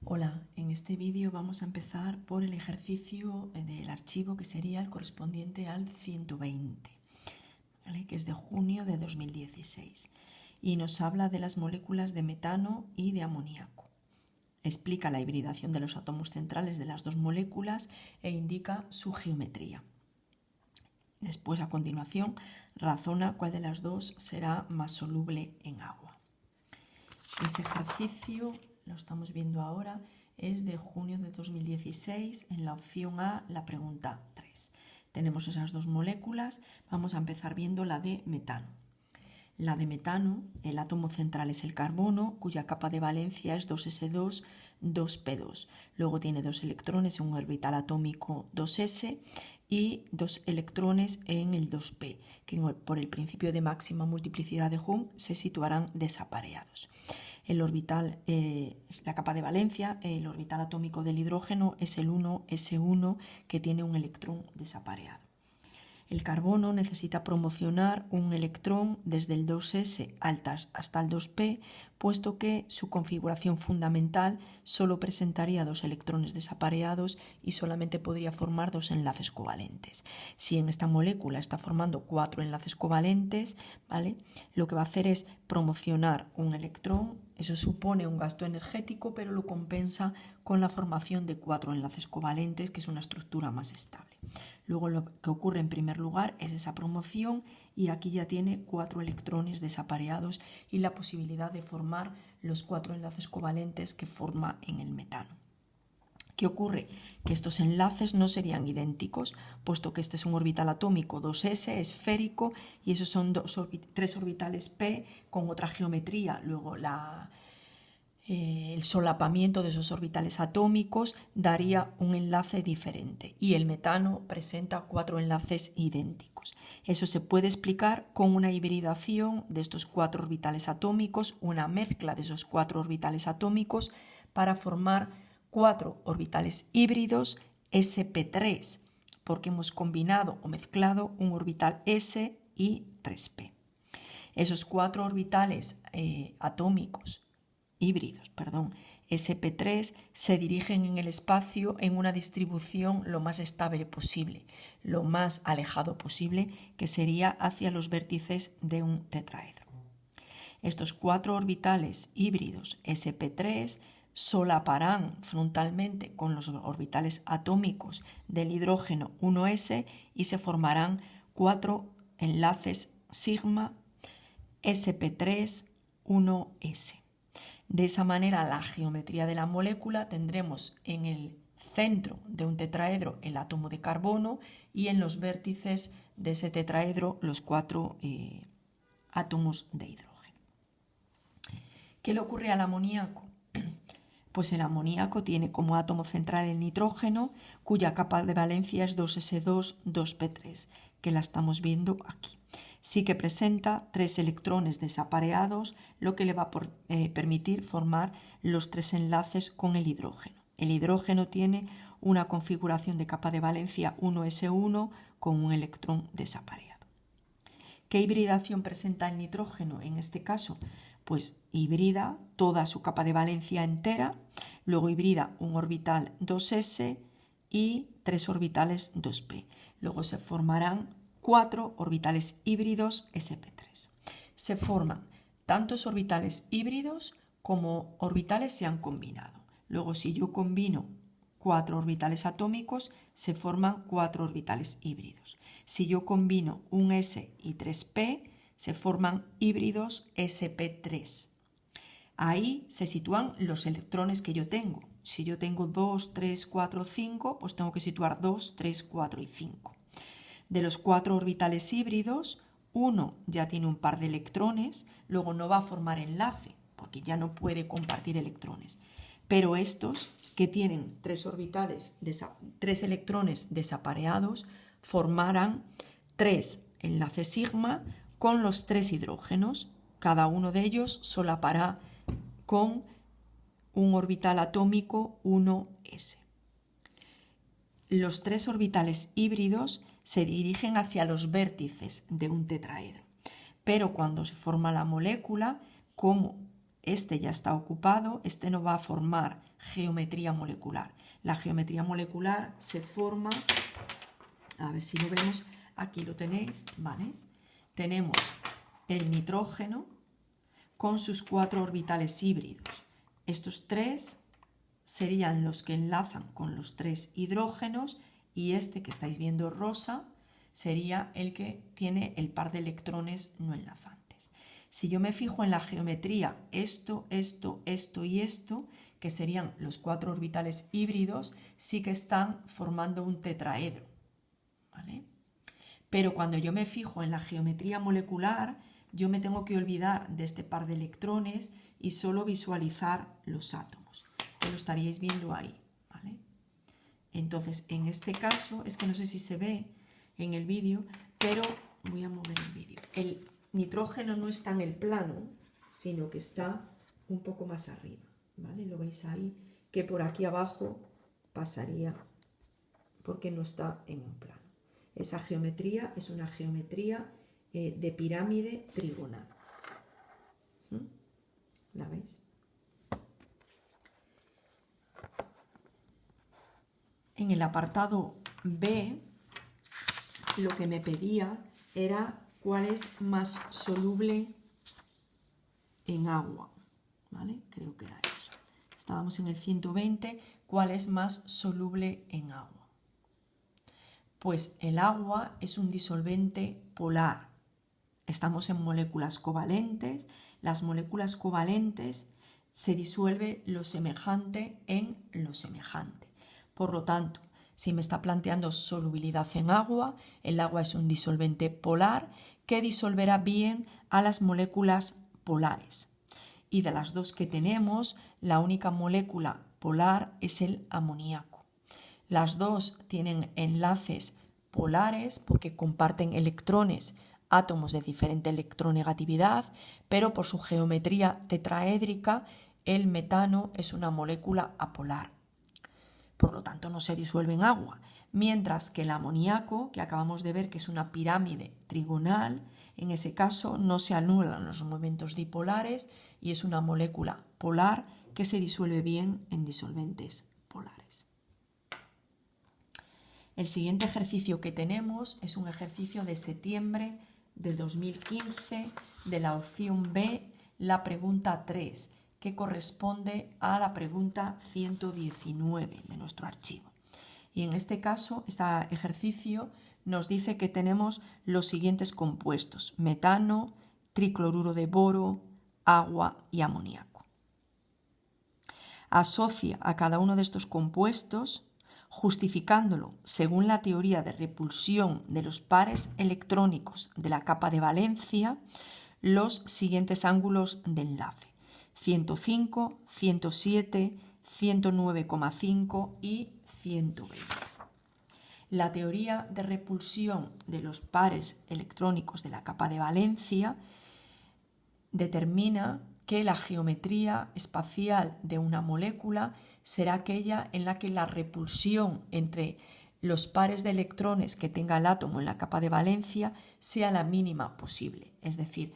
Hola, en este vídeo vamos a empezar por el ejercicio del archivo que sería el correspondiente al 120, ¿vale? Que es de junio de 2016 y nos habla de las moléculas de metano y de amoníaco. Explica la hibridación de los átomos centrales de las dos moléculas e indica su geometría. Después, a continuación, razona cuál de las dos será más soluble en agua. Ese ejercicio, lo estamos viendo ahora, es de junio de 2016. En la opción A, la pregunta 3. Tenemos esas dos moléculas. Vamos a empezar viendo la de metano. La de metano, el átomo central es el carbono, cuya capa de valencia es 2s2, 2p2. Luego tiene dos electrones en un orbital atómico 2s y dos electrones en el 2p, que por el principio de máxima multiplicidad de Hund se situarán desapareados. El orbital, la capa de valencia, el orbital atómico del hidrógeno es el 1s1, que tiene un electrón desapareado. El carbono necesita promocionar un electrón desde el 2s hasta el 2p, puesto que su configuración fundamental solo presentaría dos electrones desapareados y solamente podría formar dos enlaces covalentes. Si en esta molécula está formando 4 enlaces covalentes, ¿vale? Lo que va a hacer es promocionar un electrón. Eso supone un gasto energético, pero lo compensa con la formación de 4 enlaces covalentes, que es una estructura más estable. Luego lo que ocurre en primer lugar es esa promoción y aquí ya tiene 4 electrones desapareados y la posibilidad de formar los 4 enlaces covalentes que forma en el metano. ¿Qué ocurre? Que estos enlaces no serían idénticos, puesto que este es un orbital atómico 2s, esférico, y esos son 3 orbitales p con otra geometría. Luego el solapamiento de esos orbitales atómicos daría un enlace diferente y el metano presenta 4 enlaces idénticos. Eso se puede explicar con una hibridación de estos 4 orbitales atómicos, una mezcla de esos 4 orbitales atómicos para formar 4 orbitales híbridos sp3, porque hemos combinado o mezclado un orbital s y 3p. Esos 4 orbitales atómicos híbridos, sp3, se dirigen en el espacio en una distribución lo más estable posible, lo más alejado posible, que sería hacia los vértices de un tetraedro. Estos 4 orbitales híbridos sp3 solaparán frontalmente con los orbitales atómicos del hidrógeno 1s y se formarán 4 enlaces sigma sp3 1s. De esa manera, la geometría de la molécula tendremos en el centro de un tetraedro el átomo de carbono y en los vértices de ese tetraedro los 4 átomos de hidrógeno. ¿Qué le ocurre al amoníaco? Pues el amoníaco tiene como átomo central el nitrógeno, cuya capa de valencia es 2s2, 2p3, que la estamos viendo aquí. Sí que presenta 3 electrones desapareados, lo que le va a permitir formar los 3 enlaces con el hidrógeno. El hidrógeno tiene una configuración de capa de valencia 1s1 con un electrón desapareado. ¿Qué hibridación presenta el nitrógeno en este caso? Pues hibrida toda su capa de valencia entera, luego hibrida un orbital 2s y 3 orbitales 2p. Luego se formarán 4 orbitales híbridos sp3. Se forman tantos orbitales híbridos como orbitales se han combinado. Luego, si yo combino 4 orbitales atómicos, se forman 4 orbitales híbridos. Si yo combino un s y 3p, se forman híbridos sp3. Ahí se sitúan los electrones que yo tengo. Si yo tengo 2, 3, 4, 5, pues tengo que situar 2, 3, 4 y 5. De los 4 orbitales híbridos, uno ya tiene un par de electrones, luego no va a formar enlace, porque ya no puede compartir electrones. Pero estos, que tienen 3 electrones desapareados, formarán 3 enlaces sigma con los 3 hidrógenos. Cada uno de ellos solapará con un orbital atómico 1s. Los 3 orbitales híbridos se dirigen hacia los vértices de un tetraedro. Pero cuando se forma la molécula, como este ya está ocupado, este no va a formar geometría molecular. La geometría molecular se forma, a ver si lo vemos, aquí lo tenéis, ¿vale? Tenemos el nitrógeno con sus 4 orbitales híbridos. Estos 3 serían los que enlazan con los 3 hidrógenos y este que estáis viendo rosa sería el que tiene el par de electrones no enlazantes. Si yo me fijo en la geometría, esto y esto, que serían los 4 orbitales híbridos, sí que están formando un tetraedro, ¿vale? Pero cuando yo me fijo en la geometría molecular, yo me tengo que olvidar de este par de electrones y solo visualizar los átomos, que lo estaríais viendo ahí, ¿vale? Entonces, en este caso, es que no sé si se ve en el vídeo, pero voy a mover el vídeo. El nitrógeno no está en el plano, sino que está un poco más arriba, ¿vale? Lo veis ahí, que por aquí abajo pasaría porque no está en un plano. Esa geometría es una geometría de pirámide trigonal. ¿La veis? En el apartado B, lo que me pedía era cuál es más soluble en agua, ¿vale? Creo que era eso. Estábamos en el 120, ¿cuál es más soluble en agua? Pues el agua es un disolvente polar. Estamos en moléculas covalentes. Las moléculas covalentes se disuelve lo semejante en lo semejante. Por lo tanto, si me está planteando solubilidad en agua, el agua es un disolvente polar que disolverá bien a las moléculas polares. Y de las dos que tenemos, la única molécula polar es el amoníaco. Las dos tienen enlaces polares porque comparten electrones, átomos de diferente electronegatividad, pero por su geometría tetraédrica, el metano es una molécula apolar. Por lo tanto, no se disuelve en agua. Mientras que el amoníaco, que acabamos de ver que es una pirámide trigonal, en ese caso no se anulan los momentos dipolares y es una molécula polar que se disuelve bien en disolventes polares. El siguiente ejercicio que tenemos es un ejercicio de septiembre de 2015 de la opción B, la pregunta 3, que corresponde a la pregunta 119 de nuestro archivo. Y en este caso, este ejercicio nos dice que tenemos los siguientes compuestos: metano, tricloruro de boro, agua y amoníaco. Asocia a cada uno de estos compuestos justificándolo según la teoría de repulsión de los pares electrónicos de la capa de valencia los siguientes ángulos de enlace: 105, 107, 109,5 y 120. La teoría de repulsión de los pares electrónicos de la capa de valencia determina que la geometría espacial de una molécula será aquella en la que la repulsión entre los pares de electrones que tenga el átomo en la capa de valencia sea la mínima posible. Es decir,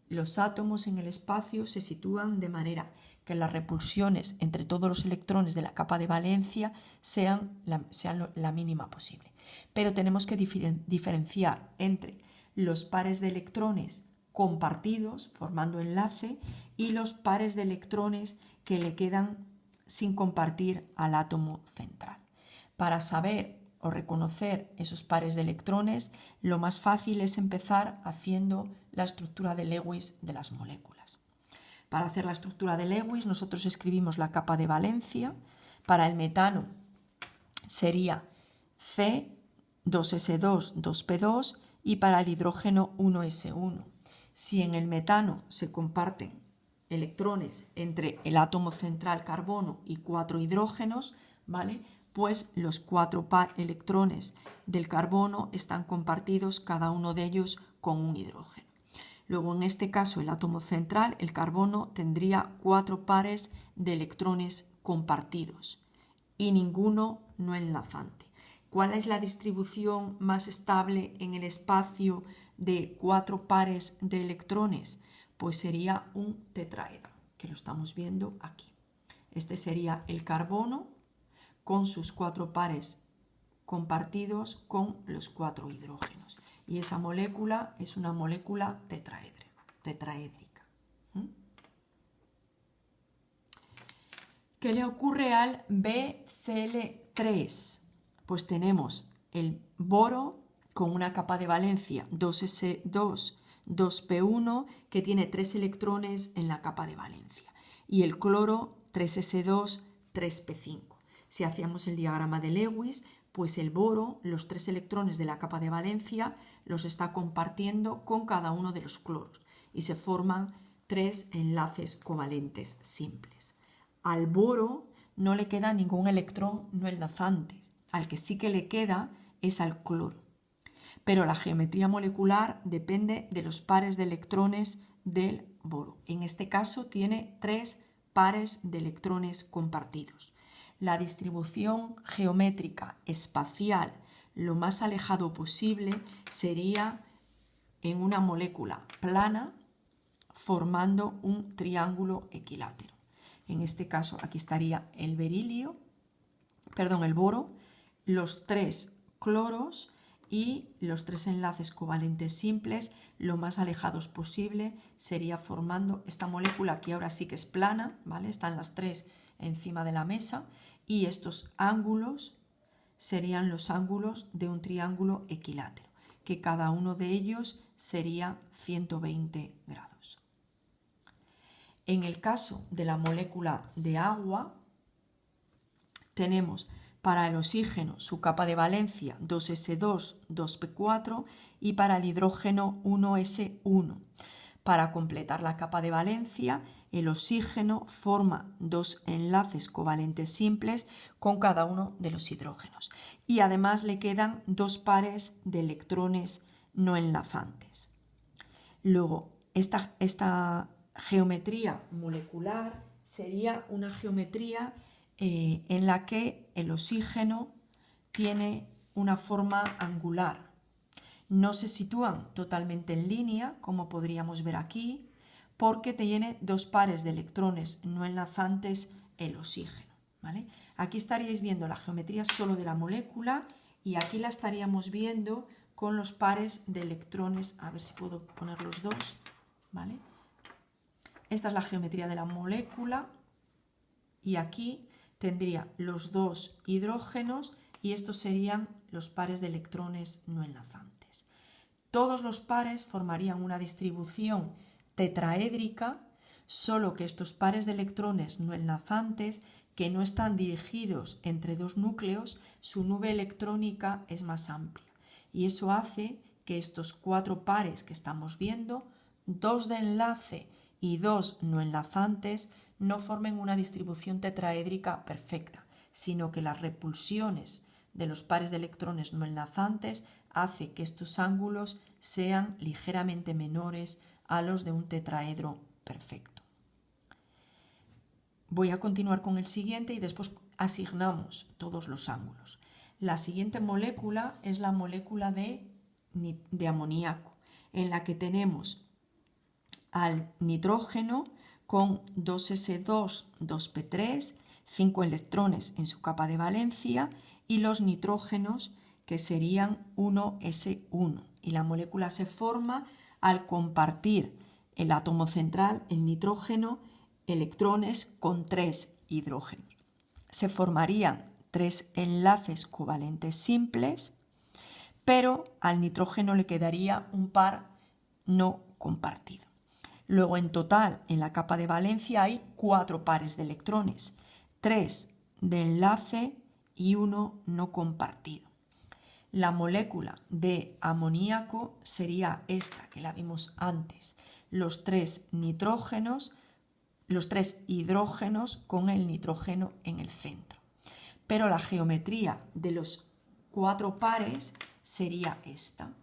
los átomos en el espacio se sitúan de manera que las repulsiones entre todos los electrones de la capa de valencia sean la mínima posible. Pero tenemos que diferenciar entre los pares de electrones compartidos, formando enlace, y los pares de electrones que le quedan sin compartir al átomo central. Para saber o reconocer esos pares de electrones, lo más fácil es empezar haciendo la estructura de Lewis de las moléculas. Para hacer la estructura de Lewis, nosotros escribimos la capa de valencia. Para el metano sería C, 2S2, 2P2 y para el hidrógeno 1S1. Si en el metano se comparten electrones entre el átomo central carbono y 4 hidrógenos, ¿vale? Pues los 4 electrones del carbono están compartidos cada uno de ellos con un hidrógeno. Luego, en este caso, el átomo central, el carbono, tendría 4 pares de electrones compartidos y ninguno no enlazante. ¿Cuál es la distribución más estable en el espacio de 4 pares de electrones? pues sería un tetraedro, que lo estamos viendo aquí. Este sería el carbono con sus 4 pares compartidos con los 4 hidrógenos. Y esa molécula es una molécula tetraédrica. ¿Qué le ocurre al BCl3? Pues tenemos el boro con una capa de valencia 2s2, 2p1, que tiene 3 electrones en la capa de valencia. Y el cloro 3s2, 3p5. Si hacíamos el diagrama de Lewis, pues el boro, los 3 electrones de la capa de valencia, los está compartiendo con cada uno de los cloros y se forman 3 enlaces covalentes simples. Al boro no le queda ningún electrón no enlazante, al que sí que le queda es al cloro. Pero la geometría molecular depende de los pares de electrones del boro. En este caso tiene 3 pares de electrones compartidos. La distribución geométrica espacial lo más alejado posible sería en una molécula plana formando un triángulo equilátero. En este caso aquí estaría el boro, los 3 cloros y los 3 enlaces covalentes simples lo más alejados posible sería formando esta molécula que ahora sí que es plana, ¿vale? Están las 3 encima de la mesa y estos ángulos serían los ángulos de un triángulo equilátero, que cada uno de ellos sería 120 grados. En el caso de la molécula de agua, tenemos para el oxígeno su capa de valencia 2s2, 2p4 y para el hidrógeno 1s1. Para completar la capa de valencia, el oxígeno forma 2 enlaces covalentes simples con cada uno de los hidrógenos y además le quedan 2 pares de electrones no enlazantes. Luego, esta geometría molecular sería una geometría en la que el oxígeno tiene una forma angular. No se sitúan totalmente en línea, como podríamos ver aquí, porque tiene 2 pares de electrones no enlazantes el oxígeno, ¿vale? Aquí estaríais viendo la geometría solo de la molécula y aquí la estaríamos viendo con los pares de electrones. A ver si puedo poner los dos, ¿vale? Esta es la geometría de la molécula y aquí tendría los 2 hidrógenos y estos serían los pares de electrones no enlazantes. Todos los pares formarían una distribución tetraédrica, solo que estos pares de electrones no enlazantes, que no están dirigidos entre 2 núcleos, su nube electrónica es más amplia. Y eso hace que estos 4 pares que estamos viendo, 2 de enlace y 2 no enlazantes, no formen una distribución tetraédrica perfecta, sino que las repulsiones de los pares de electrones no enlazantes hace que estos ángulos sean ligeramente menores a los de un tetraedro perfecto. Voy a continuar con el siguiente y después asignamos todos los ángulos. La siguiente molécula es la molécula de amoníaco, en la que tenemos al nitrógeno con 2s2, 2p3, 5 electrones en su capa de valencia y los nitrógenos que serían 1s1. Y la molécula se forma al compartir el átomo central, el nitrógeno, electrones con 3 hidrógenos. Se formarían 3 enlaces covalentes simples, pero al nitrógeno le quedaría un par no compartido. Luego, en total, en la capa de valencia hay 4 pares de electrones, 3 de enlace y 1 no compartido. La molécula de amoníaco sería esta, que la vimos antes, los 3 hidrógenos con el nitrógeno en el centro. Pero la geometría de los 4 pares sería esta.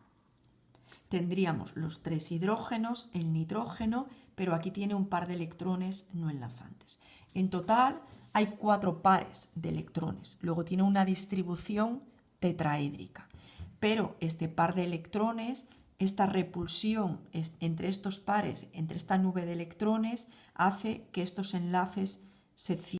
Tendríamos los 3 hidrógenos, el nitrógeno, pero aquí tiene un par de electrones no enlazantes. En total hay 4 pares de electrones. Luego tiene una distribución tetraédrica. Pero este par de electrones esta repulsión entre estos pares, entre esta nube de electrones, hace que estos enlaces se